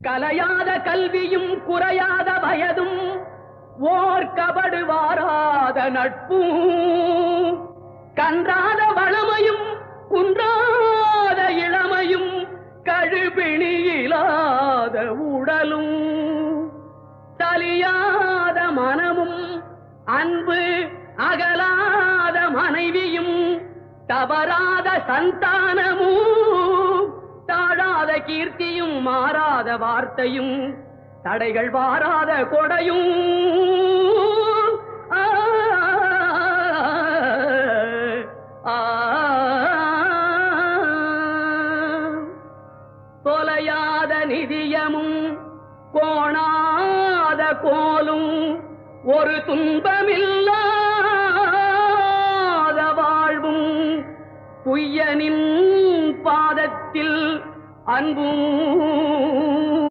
கலையாத கல்வியும் குறையாத வயதும் ஓர் கபடு வாராத நட்பும் கன்றாத வளமையும் குன்றாத இளமையும் கழுபிணியிலாத உடலும் தலியாத மனமும் அன்பு அகலாத மனைவியும் தவறாத சந்தானமும் தாழாத கீர்த்தியும் மாறாத வார்த்தையும் தடைகள் வாராத கொடையும் தொலையாத நிதியமும் கோணாத கோலும் ஒரு துன்பமில்லாத வாழ்வும் குய்யனின் பாதத்தில் அன்பும்